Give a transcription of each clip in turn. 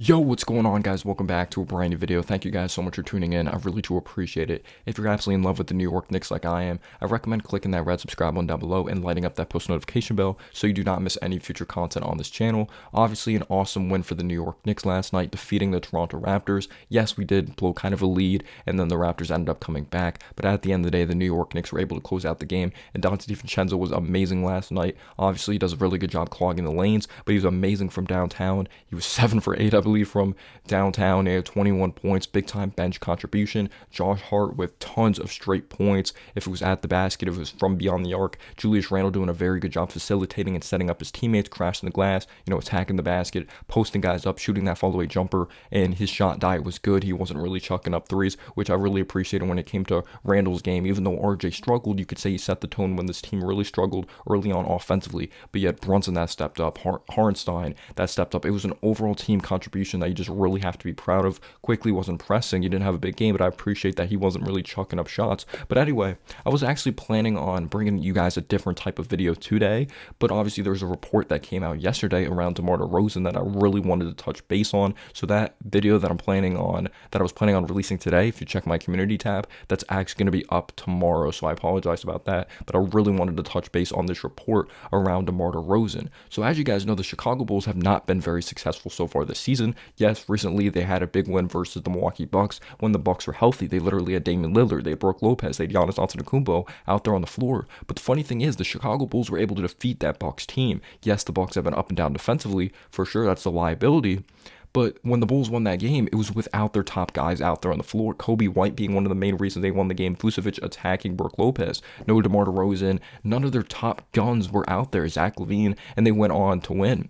Yo, what's going on, guys? Welcome back to a brand new video. Thank you guys so much for tuning in. I really do appreciate it. If you're absolutely in love with the New York Knicks like I am, I recommend clicking that red subscribe button down below and lighting up that post notification bell so you do not miss any future content on this channel. Obviously, an awesome win for the New York Knicks last night, defeating the Toronto Raptors. Yes, we did blow kind of a lead, and then the Raptors ended up coming back, but at the end of the day, the New York Knicks were able to close out the game, and Dante DiVincenzo was amazing last night. Obviously, he does a really good job clogging the lanes, but he was amazing from downtown. He was 7 for 8, I believe, from downtown. He had 21 points, big time bench contribution. Josh Hart with tons of straight points. If it was at the basket, if it was from beyond the arc. Julius Randle doing a very good job facilitating and setting up his teammates, crashing the glass, attacking the basket, posting guys up, shooting that fall away jumper, and his shot diet was good. He wasn't really chucking up threes, which I really appreciated when it came to Randle's game. Even though RJ struggled, you could say he set the tone when this team really struggled early on offensively. But yet Brunson that stepped up, Hartenstein that stepped up. It was an overall team contribution that you just really have to be proud of. Quickly wasn't pressing. He didn't have a big game, but I appreciate that he wasn't really chucking up shots. But anyway, I was actually planning on bringing you guys a different type of video today, but obviously there's a report that came out yesterday around DeMar DeRozan that I really wanted to touch base on. So that video that I was planning on releasing today, if you check my community tab, that's actually going to be up tomorrow. So I apologize about that, but I really wanted to touch base on this report around DeMar DeRozan. So as you guys know, the Chicago Bulls have not been very successful so far this season. Yes, recently they had a big win versus the Milwaukee Bucks when the Bucks were healthy. They literally had Damian Lillard, they had Brook Lopez, they had Giannis Antetokounmpo out there on the floor. But the funny thing is, the Chicago Bulls were able to defeat that Bucks team. Yes, the Bucks have been up and down defensively, for sure, that's the liability. But when the Bulls won that game, it was without their top guys out there on the floor. Kobe White being one of the main reasons they won the game. Vucevic attacking Brook Lopez. No DeMar DeRozan. None of their top guns were out there. Zach LaVine, and they went on to win.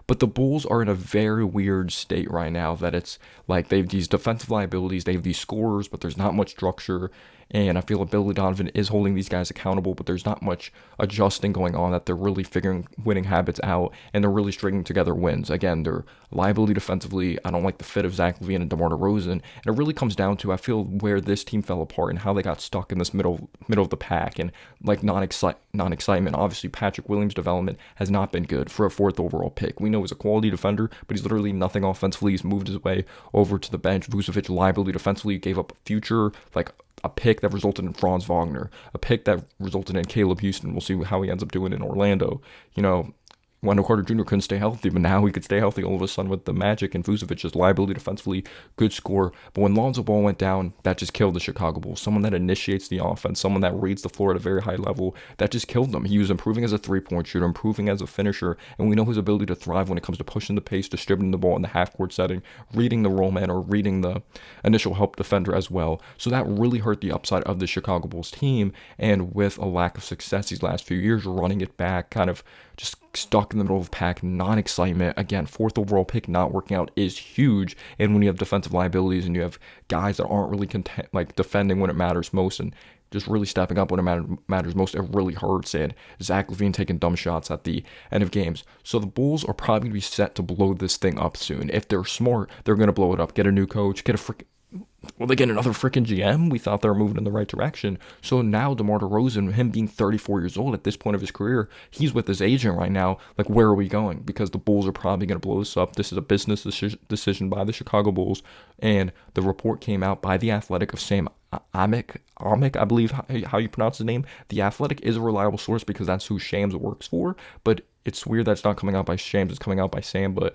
But the Bulls are in a very weird state right now that it's like they have these defensive liabilities, they have these scorers, but there's not much structure. And I feel like Billy Donovan is holding these guys accountable, but there's not much adjusting going on, that they're really figuring winning habits out, and they're really stringing together wins. Again, they're liability defensively. I don't like the fit of Zach LaVine and DeMar DeRozan. And it really comes down to, I feel, where this team fell apart and how they got stuck in this middle of the pack and like non-excitement. Obviously, Patrick Williams' development has not been good for a 4th overall pick. We know he's a quality defender, but he's literally nothing offensively. He's moved his way over to the bench. Vucevic, liability defensively, gave up a future, like a pick that resulted in Franz Wagner, a pick that resulted in Caleb Houston. We'll see how he ends up doing in Orlando. Wendell Carter Jr. couldn't stay healthy, but now he could stay healthy all of a sudden with the Magic, and Vucevic's liability defensively, good score. But when Lonzo Ball went down, that just killed the Chicago Bulls. Someone that initiates the offense, someone that reads the floor at a very high level, that just killed them. He was improving as a three-point shooter, improving as a finisher, and we know his ability to thrive when it comes to pushing the pace, distributing the ball in the half-court setting, reading the roll man, or reading the initial help defender as well. So that really hurt the upside of the Chicago Bulls team, and with a lack of success these last few years, running it back, kind of just stuck in the middle of the pack, non-excitement. Again, 4th overall pick not working out is huge. And when you have defensive liabilities and you have guys that aren't really defending when it matters most and just really stepping up when it matters most, it really hurts. And Zach LaVine taking dumb shots at the end of games. So the Bulls are probably going to be set to blow this thing up soon. If they're smart, they're going to blow it up. Get a new coach, will they get another freaking GM? We thought they were moving in the right direction. So now DeMar DeRozan, him being 34 years old at this point of his career, he's with his agent right now. Like, where are we going? Because the Bulls are probably going to blow this up. This is a business decision by the Chicago Bulls. And the report came out by The Athletic of Sam Amick, I believe how you pronounce his name. The Athletic is a reliable source because that's who Shams works for. But it's weird that it's not coming out by Shams, it's coming out by Sam. But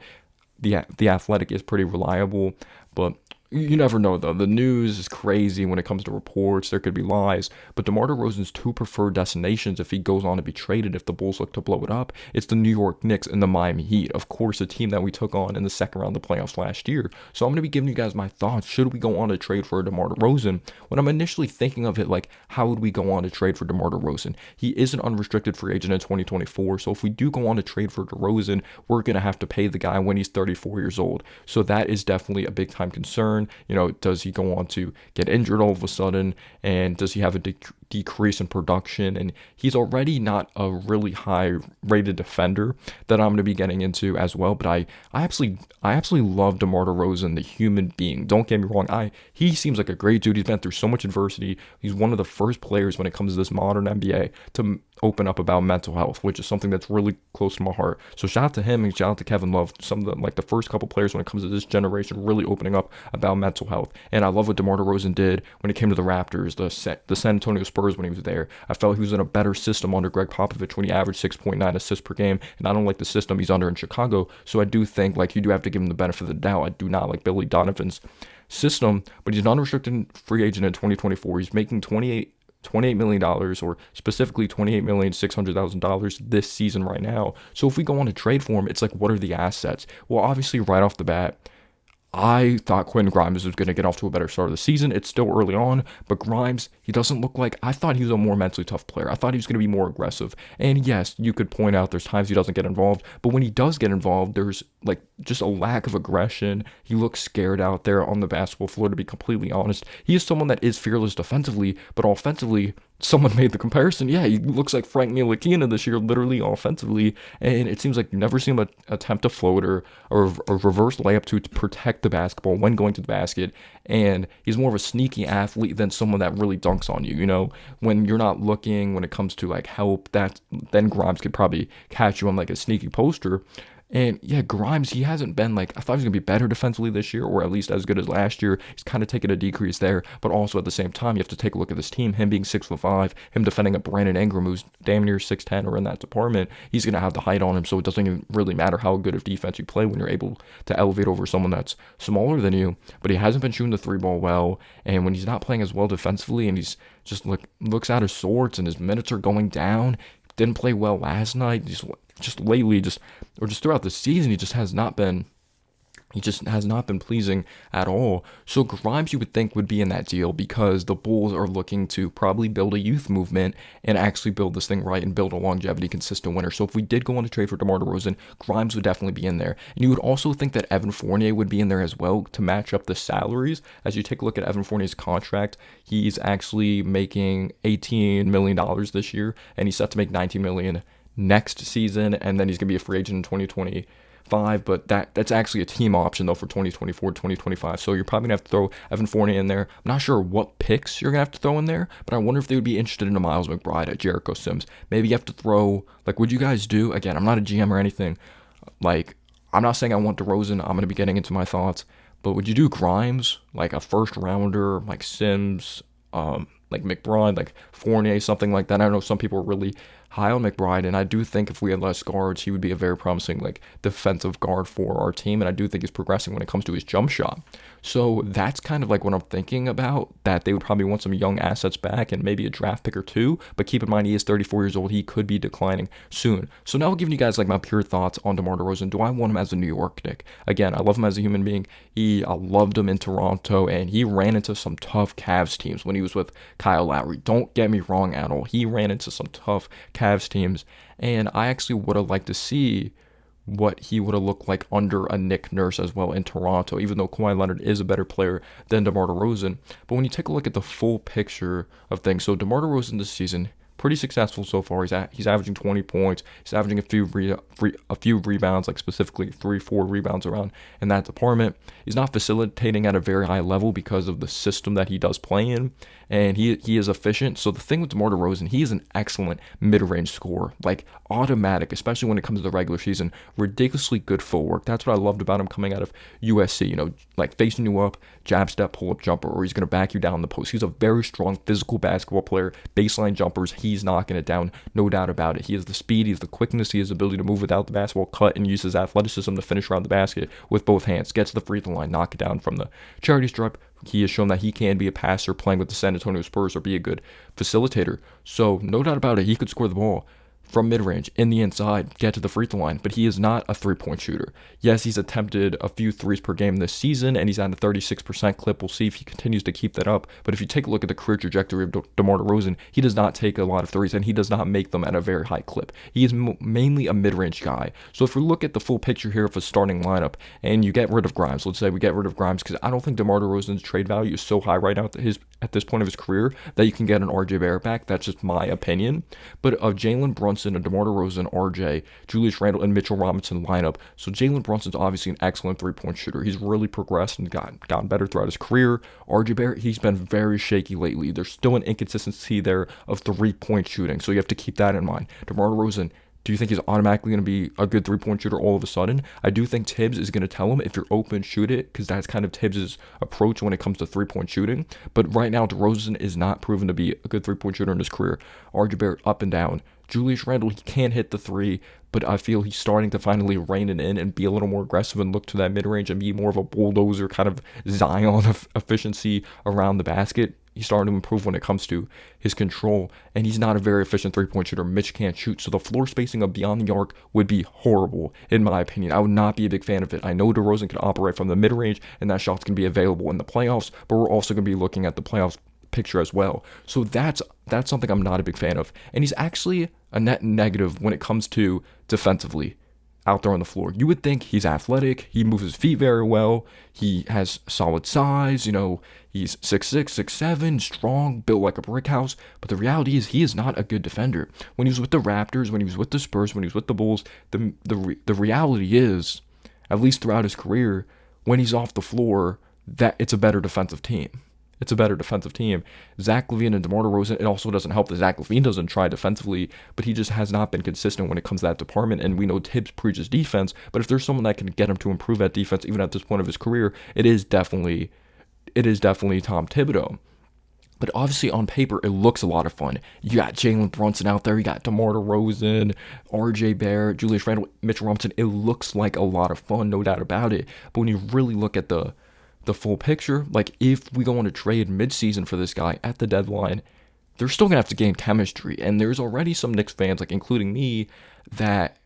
the Athletic is pretty reliable. But you never know, though. The news is crazy when it comes to reports. There could be lies. But DeMar DeRozan's 2 preferred destinations, if he goes on to be traded, if the Bulls look to blow it up, it's the New York Knicks and the Miami Heat. Of course, a team that we took on in the second round of the playoffs last year. So I'm going to be giving you guys my thoughts. Should we go on to trade for DeMar DeRozan? When I'm initially thinking of it, like, how would we go on to trade for DeMar DeRozan? He is an unrestricted free agent in 2024. So if we do go on to trade for DeRozan, we're going to have to pay the guy when he's 34 years old. So that is definitely a big time concern. Does he go on to get injured all of a sudden? And does he have a decrease in production, and he's already not a really high rated defender that I'm going to be getting into as well. But I absolutely love DeMar DeRozan, the human being. Don't get me wrong. He seems like a great dude. He's been through so much adversity. He's one of the first players when it comes to this modern NBA to open up about mental health, which is something that's really close to my heart. So shout out to him and shout out to Kevin Love, some of the first couple players when it comes to this generation really opening up about mental health. And I love what DeMar DeRozan did when it came to the Raptors, the San Antonio Spurs when he was there. I felt he was in a better system under Greg Popovich when he averaged 6.9 assists per game. And I don't like the system he's under in Chicago. So I do think you do have to give him the benefit of the doubt. I do not like Billy Donovan's system, but he's an unrestricted free agent in 2024. He's making $28 million, or specifically $28,600,000 this season right now. So if we go on to trade for him, it's what are the assets? Well, obviously right off the bat, I thought Quentin Grimes was going to get off to a better start of the season. It's still early on, but Grimes, he doesn't look I thought he was a more mentally tough player. I thought he was going to be more aggressive. And yes, you could point out there's times he doesn't get involved, but when he does get involved, there's just a lack of aggression. He looks scared out there on the basketball floor, to be completely honest. He is someone that is fearless defensively, but offensively, someone made the comparison. Yeah, he looks like Frank Ntilikina this year, literally offensively. And it seems like you never see him attempt a floater or a reverse layup to protect the basketball when going to the basket. And he's more of a sneaky athlete than someone that really dunks on you. When you're not looking, when it comes to help, then Grimes could probably catch you on a sneaky poster. And yeah, Grimes, he hasn't been I thought he was going to be better defensively this year, or at least as good as last year. He's kind of taken a decrease there, but also at the same time, you have to take a look at this team. Him being 6'5", him defending a Brandon Ingram who's damn near 6'10", or in that department, he's going to have the height on him, so it doesn't even really matter how good of defense you play when you're able to elevate over someone that's smaller than you. But he hasn't been shooting the three ball well, and when he's not playing as well defensively, and he's just looks out of sorts, and his minutes are going down, didn't play well last night, just lately, or just throughout the season, he just has not been pleasing at all. So Grimes, you would think, would be in that deal because the Bulls are looking to probably build a youth movement and actually build this thing right and build a longevity consistent winner. So if we did go on a trade for DeMar DeRozan, Grimes would definitely be in there. And you would also think that Evan Fournier would be in there as well to match up the salaries. As you take a look at Evan Fournier's contract, he's actually making $18 million this year, and he's set to make $19 million next season, and then he's going to be a free agent in 2025, but that's actually a team option though for 2024, 2025, so you're probably going to have to throw Evan Fournier in there. I'm not sure what picks you're going to have to throw in there, but I wonder if they would be interested in a Miles McBride at Jericho Sims. Maybe you have to throw, would you guys do, again, I'm not a GM or anything, I'm not saying I want DeRozan, I'm going to be getting into my thoughts, but would you do Grimes, a first rounder, Sims, McBride, Fournier, something like that? I know some people are really high on McBride, and I do think if we had less guards, he would be a very promising defensive guard for our team, and I do think he's progressing when it comes to his jump shot. So that's kind of what I'm thinking about, that they would probably want some young assets back and maybe a draft pick or two, but keep in mind he is 34 years old. He could be declining soon. So now I'll give you guys my pure thoughts on DeMar DeRozan. Do I want him as a New York Knick? Again, I love him as a human being. I loved him in Toronto, and he ran into some tough Cavs teams when he was with Kyle Lowry. Don't get me wrong at all. He ran into some tough Cavs teams, and I actually would have liked to see what he would have looked like under a Nick Nurse as well in Toronto, even though Kawhi Leonard is a better player than DeMar DeRozan. But when you take a look at the full picture of things, so DeMar DeRozan this season, pretty successful so far. He's averaging 20 points. He's averaging a few rebounds, specifically 3-4 rebounds around in that department. He's not facilitating at a very high level because of the system that he does play in, and he is efficient. So the thing with DeMar DeRozan, he is an excellent mid-range scorer, automatic, especially when it comes to the regular season. Ridiculously good footwork. That's what I loved about him coming out of USC. Facing you up, jab step, pull-up jumper, or he's going to back you down in the post. He's a very strong physical basketball player. Baseline jumpers, he's knocking it down, no doubt about it. He has the speed, he has the quickness, he has the ability to move without the basketball, cut, and use his athleticism to finish around the basket with both hands. Gets to the free throw line, knock it down from the charity stripe. He has shown that he can be a passer playing with the San Antonio Spurs or be a good facilitator. So no doubt about it, he could score the ball. from mid-range in the inside, get to the free throw line, but he is not a three-point shooter. Yes, he's attempted a few threes per game this season, and he's at a 36% clip. We'll see if he continues to keep that up. But if you take a look at the career trajectory of DeMar DeRozan, he does not take a lot of threes, and he does not make them at a very high clip. He is mainly a mid-range guy. So if we look at the full picture here of a starting lineup, and you get rid of Grimes, let's say we get rid of Grimes, because I don't think DeMar DeRozan's trade value is so high right now at this point of his career that you can get an RJ Barrett back. That's just my opinion. But of Jalen Brunson and DeMar DeRozan, RJ, Julius Randle, and Mitchell Robinson lineup. So Jalen Brunson's obviously an excellent three-point shooter. He's really progressed and gotten better throughout his career. RJ Barrett, he's been very shaky lately. There's still an inconsistency there of three-point shooting, so you have to keep that in mind. DeMar DeRozan, do you think he's automatically going to be a good three-point shooter all of a sudden? I do think Tibbs is going to tell him, if you're open, shoot it, because that's kind of Tibbs' approach when it comes to three-point shooting. But right now, DeRozan is not proven to be a good three-point shooter in his career. RJ Barrett up and down. Julius Randle, he can hit the three, but I feel he's starting to finally rein it in and be a little more aggressive and look to that mid-range and be more of a bulldozer kind of Zion of efficiency around the basket. He's starting to improve when it comes to his control, and he's not a very efficient three-point shooter. Mitch can't shoot, so the floor spacing of beyond the arc would be horrible, in my opinion. I would not be a big fan of it. I know DeRozan can operate from the mid-range, and that shot's going to be available in the playoffs, but we're also going to be looking at the playoffs picture as well. So that's something I'm not a big fan of. And he's actually a net negative when it comes to defensively out there on the floor. You would think he's athletic, he moves his feet very well, he has solid size, he's 6'6", 6'7", strong, built like a brick house, but the reality is he is not a good defender. When he was with the Raptors, when he was with the Spurs, when he was with the Bulls, the reality is, at least throughout his career, when he's off the floor, that it's a better defensive team. It's a better defensive team. Zach LaVine and DeMar DeRozan, it also doesn't help that Zach LaVine doesn't try defensively, but he just has not been consistent when it comes to that department, and we know Tibbs preaches defense, but if there's someone that can get him to improve at defense even at this point of his career, it is definitely Tom Thibodeau. But obviously on paper, it looks a lot of fun. You got Jalen Brunson out there, you got DeMar DeRozan, RJ Barrett, Julius Randle, Mitchell Robinson. It looks like a lot of fun, no doubt about it, but when you really look at the full picture, like if we go on a trade mid-season for this guy at the deadline, they're still gonna have to gain chemistry, and there's already some Knicks fans, like including me, that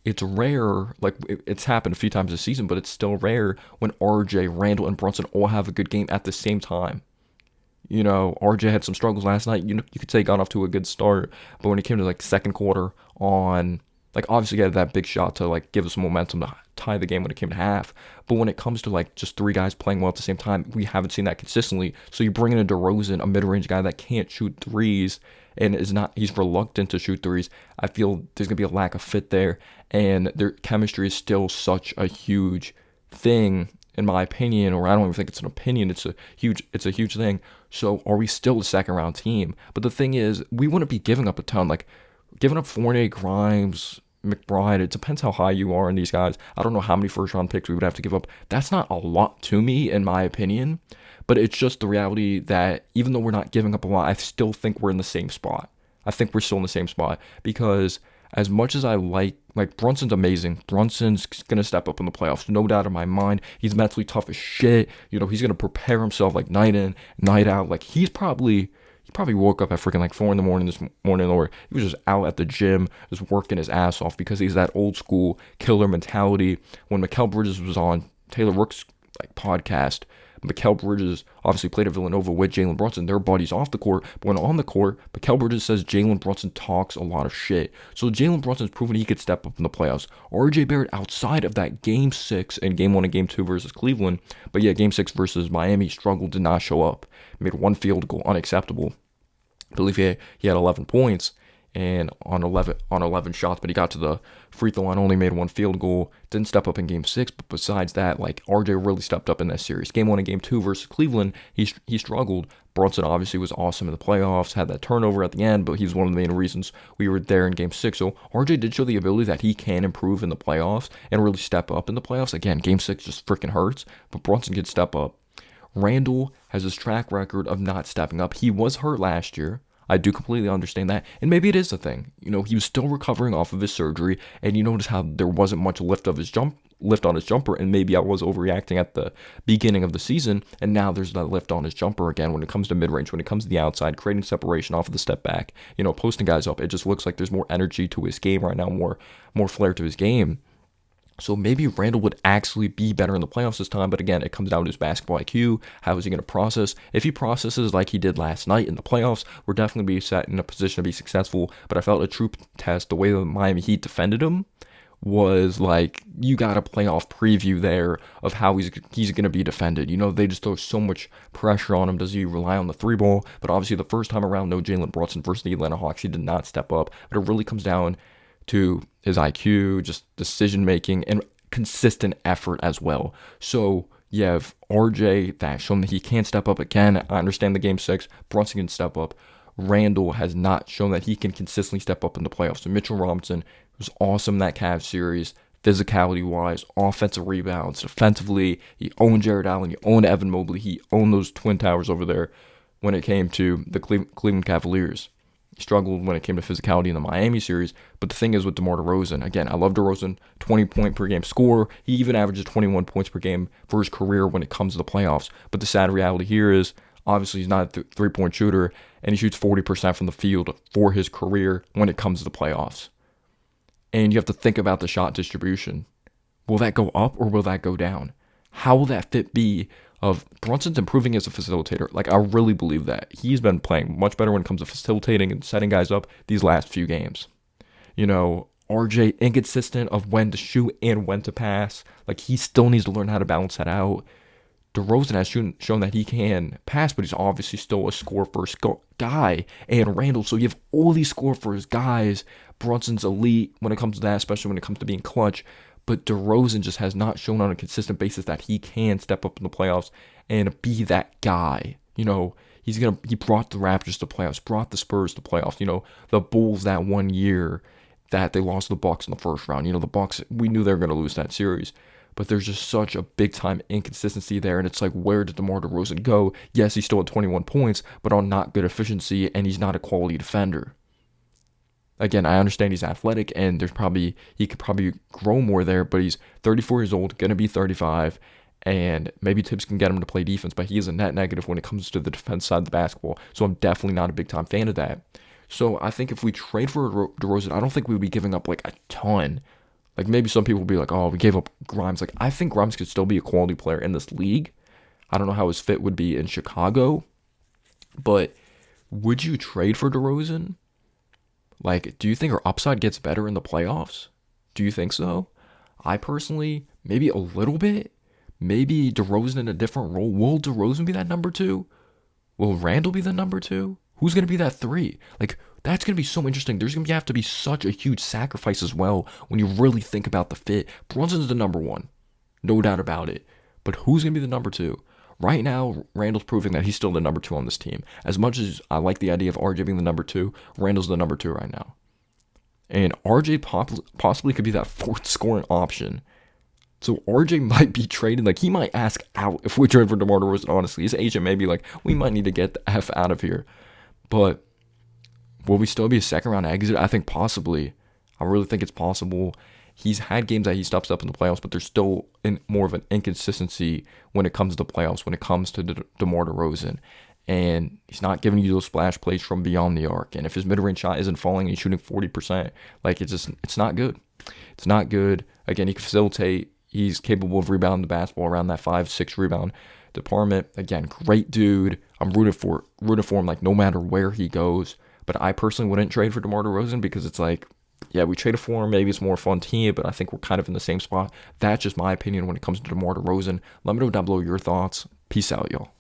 it's rare, like it's happened a few times this season, but it's still rare when RJ, Randle, and Brunson all have a good game at the same time. RJ had some struggles last night. You could say he got off to a good start, but when it came to like second quarter on, like obviously he had that big shot to like give us some momentum to tie the game when it came to half. But when it comes to like just three guys playing well at the same time, we haven't seen that consistently. So you bring in a DeRozan, a mid-range guy that can't shoot threes and he's reluctant to shoot threes. I feel there's gonna be a lack of fit there, and their chemistry is still such a huge thing in my opinion, or I don't even think it's an opinion. It's a huge thing. So are we still a second round team? But the thing is, we wouldn't be giving up a ton. Like giving up Fournier, Grimes, McBride, it depends how high you are in these guys. I don't know how many first round picks we would have to give up. That's not a lot to me, in my opinion, but it's just the reality that even though we're not giving up a lot, I still think we're in the same spot. I think we're still in the same spot, because as much as I like Brunson's amazing. Brunson's going to step up in the playoffs, no doubt in my mind. He's mentally tough as shit. He's going to prepare himself like night in, night out. Like he probably woke up at freaking like 4 a.m. this morning, or he was just out at the gym, just working his ass off, because he's that old school killer mentality. When Mikal Bridges was on Taylor Rook's podcast, Mikal Bridges obviously played at Villanova with Jalen Brunson. They're buddies off the court, but when on the court, Mikal Bridges says Jalen Brunson talks a lot of shit. So Jalen Brunson's proven he could step up in the playoffs. RJ Barrett, outside of that Game 6 and Game 1 and Game 2 versus Cleveland, but yeah, Game 6 versus Miami, struggled, did not show up. Made one field goal, unacceptable. I believe he had 11 points and on 11 shots, but he got to the free throw line, only made one field goal, didn't step up in Game 6, but besides that, RJ really stepped up in that series. Game 1 and Game 2 versus Cleveland, he struggled. Brunson obviously was awesome in the playoffs, had that turnover at the end, but he was one of the main reasons we were there in Game 6. So RJ did show the ability that he can improve in the playoffs and really step up in the playoffs. Again, Game 6 just freaking hurts, but Brunson could step up. Randle has this track record of not stepping up. He was hurt last year. I do completely understand that. And maybe it is a thing. You know, he was still recovering off of his surgery, and you notice how there wasn't much lift on his jumper, and maybe I was overreacting at the beginning of the season, and now there's that lift on his jumper again when it comes to mid-range, when it comes to the outside, creating separation off of the step back, you know, posting guys up. It just looks like there's more energy to his game right now, more flair to his game. So maybe Randall would actually be better in the playoffs this time, but again, it comes down to his basketball IQ. How is he going to process? If he processes like he did last night in the playoffs, we're definitely be set in a position to be successful. But I felt a true test, the way the Miami Heat defended him, was like, you got a playoff preview there of how he's going to be defended. You know, they just throw so much pressure on him. Does he rely on the three ball? But obviously the first time around, no Jalen Brunson versus the Atlanta Hawks, he did not step up. But it really comes down to his IQ, just decision making, and consistent effort as well. So you have RJ that's shown that he can step up again. I understand the game 6, Brunson can step up. Randall has not shown that he can consistently step up in the playoffs. So Mitchell Robinson was awesome in that Cavs series, physicality wise, offensive rebounds, defensively. He owned Jared Allen, he owned Evan Mobley, he owned those Twin Towers over there when it came to the Cleveland Cavaliers. Struggled when it came to physicality in the Miami series. But the thing is with DeMar DeRozan, again, I love DeRozan, 20-point per game scorer. He even averages 21 points per game for his career when it comes to the playoffs. But the sad reality here is, obviously, he's not a three-point shooter, and he shoots 40% from the field for his career when it comes to the playoffs. And you have to think about the shot distribution. Will that go up or will that go down? How will that fit be of Brunson's improving as a facilitator? Like, I really believe that. He's been playing much better when it comes to facilitating and setting guys up these last few games. You know, RJ inconsistent of when to shoot and when to pass. Like, he still needs to learn how to balance that out. DeRozan has shown that he can pass, but he's obviously still a score-first guy. And Randall, so you have all these score-first guys. Brunson's elite when it comes to that, especially when it comes to being clutch. But DeRozan just has not shown on a consistent basis that he can step up in the playoffs and be that guy. You know, he brought the Raptors to playoffs, brought the Spurs to playoffs. You know, the Bulls that one year that they lost to the Bucks in the first round. You know, the Bucks, we knew they were going to lose that series. But there's just such a big-time inconsistency there, and it's like, where did DeMar DeRozan go? Yes, he still had 21 points, but on not good efficiency, and he's not a quality defender. Again, I understand he's athletic, and he could probably grow more there, but he's 34 years old, going to be 35, and maybe Tibbs can get him to play defense, but he is a net negative when it comes to the defense side of the basketball, so I'm definitely not a big-time fan of that. So I think if we trade for DeRozan, I don't think we would be giving up, like, a ton. Like, maybe some people will be like, oh, we gave up Grimes. Like, I think Grimes could still be a quality player in this league. I don't know how his fit would be in Chicago, but would you trade for DeRozan? Like, do you think our upside gets better in the playoffs? Do you think so? I personally, maybe a little bit. Maybe DeRozan in a different role. Will DeRozan be that number 2? Will Randall be the number 2? Who's going to be that 3? Like, that's going to be so interesting. There's going to have to be such a huge sacrifice as well when you really think about the fit. Brunson's the number 1. No doubt about it. But who's going to be the number 2? Right now, Randall's proving that he's still the number 2 on this team. As much as I like the idea of RJ being the number 2, Randall's the number 2 right now. And RJ possibly could be that 4th scoring option. So RJ might be traded. Like, he might ask out if we trade for DeMar DeRozan, honestly. His agent may be like, we might need to get the F out of here. But will we still be a second-round exit? I think possibly. I really think it's possible. He's had games that he steps up in the playoffs, but there's still more of an inconsistency when it comes to the playoffs, when it comes to DeMar DeRozan. And he's not giving you those splash plays from beyond the arc. And if his mid-range shot isn't falling and he's shooting 40%, like, it's not good. It's not good. Again, he can facilitate. He's capable of rebounding the basketball around that 5-6 rebound department. Again, great dude. I'm rooting for him, like, no matter where he goes. But I personally wouldn't trade for DeMar DeRozan because it's like, yeah, we traded for him. Maybe it's a more fun team, but I think we're kind of in the same spot. That's just my opinion when it comes to DeMar DeRozan. Let me know down below your thoughts. Peace out, y'all.